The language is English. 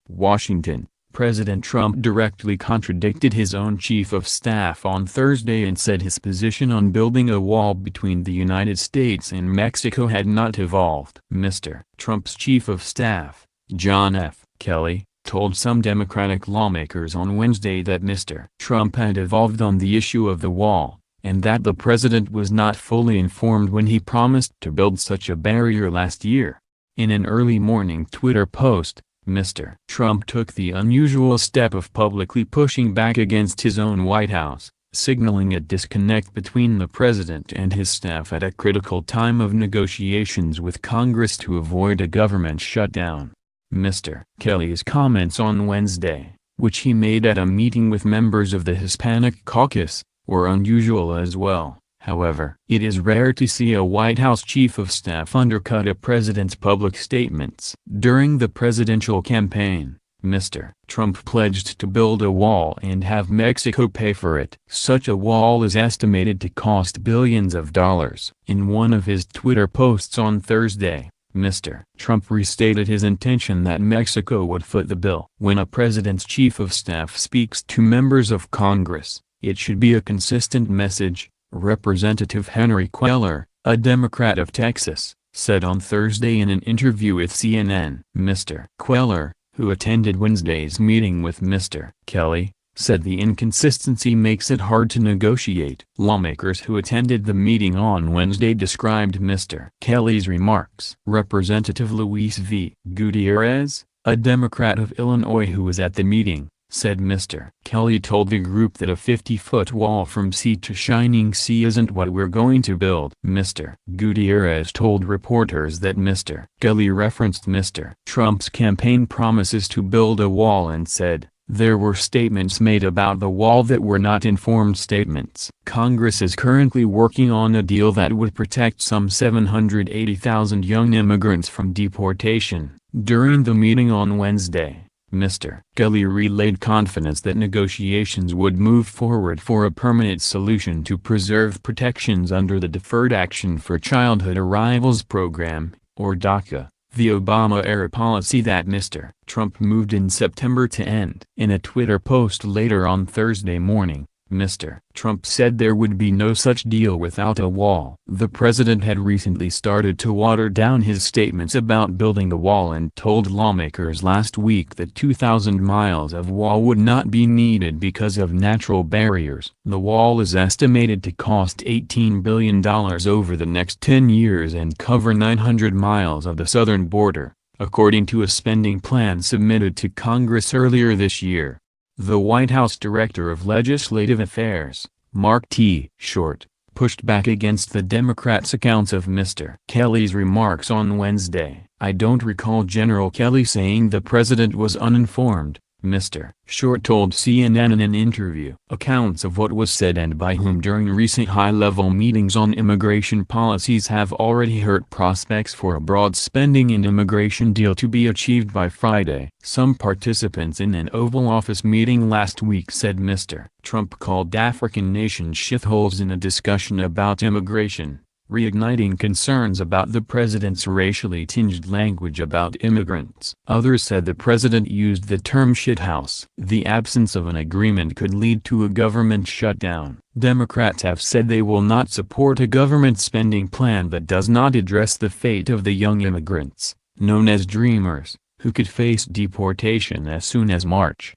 Washington. President Trump directly contradicted his own chief of staff on Thursday and said his position on building a wall between the United States and Mexico had not evolved. Mr. Trump's chief of staff, John F. Kelly, told some Democratic lawmakers on Wednesday that Mr. Trump had evolved on the issue of the wall, and that the president was not fully informed when he promised to build such a barrier last year. In an early morning Twitter post, Mr. Trump took the unusual step of publicly pushing back against his own White House, signaling a disconnect between the president and his staff at a critical time of negotiations with Congress to avoid a government shutdown. Mr. Kelly's comments on Wednesday, which he made at a meeting with members of the Hispanic caucus, were unusual as well. However, it is rare to see a White House chief of staff undercut a president's public statements. During the presidential campaign, Mr. Trump pledged to build a wall and have Mexico pay for it. Such a wall is estimated to cost billions of dollars. In one of his Twitter posts on Thursday, Mr. Trump restated his intention that Mexico would foot the bill. When a president's chief of staff speaks to members of Congress, it should be a consistent message, Representative Henry Cuellar, a Democrat of Texas, said on Thursday in an interview with CNN. Mr. Cuellar, who attended Wednesday's meeting with Mr. Kelly, said the inconsistency makes it hard to negotiate. Lawmakers who attended the meeting on Wednesday described Mr. Kelly's remarks. Representative Luis V. Gutierrez, a Democrat of Illinois who was at the meeting, said Mr. Kelly told the group that a 50-foot wall from sea to shining sea isn't what we're going to build. Mr. Gutierrez told reporters that Mr. Kelly referenced Mr. Trump's campaign promises to build a wall and said, "There were statements made about the wall that were not informed statements." Congress is currently working on a deal that would protect some 780,000 young immigrants from deportation. During the meeting on Wednesday, Mr. Kelly relayed confidence that negotiations would move forward for a permanent solution to preserve protections under the Deferred Action for Childhood Arrivals Program, or DACA, the Obama-era policy that Mr. Trump moved in September to end. In a Twitter post later on Thursday morning, Mr. Trump said there would be no such deal without a wall. The president had recently started to water down his statements about building the wall and told lawmakers last week that 2,000 miles of wall would not be needed because of natural barriers. The wall is estimated to cost $18 billion over the next 10 years and cover 900 miles of the southern border, according to a spending plan submitted to Congress earlier this year. The White House Director of Legislative Affairs, Mark T. Short, pushed back against the Democrats' accounts of Mr. Kelly's remarks on Wednesday. "I don't recall General Kelly saying the president was uninformed," Mr. Short told CNN in an interview. Accounts of what was said and by whom during recent high-level meetings on immigration policies have already hurt prospects for a broad spending and immigration deal to be achieved by Friday. Some participants in an Oval Office meeting last week said Mr. Trump called African nations shitholes in a discussion about immigration, reigniting concerns about the president's racially tinged language about immigrants. Others said the president used the term shithouse. The absence of an agreement could lead to a government shutdown. Democrats have said they will not support a government spending plan that does not address the fate of the young immigrants, known as Dreamers, who could face deportation as soon as March.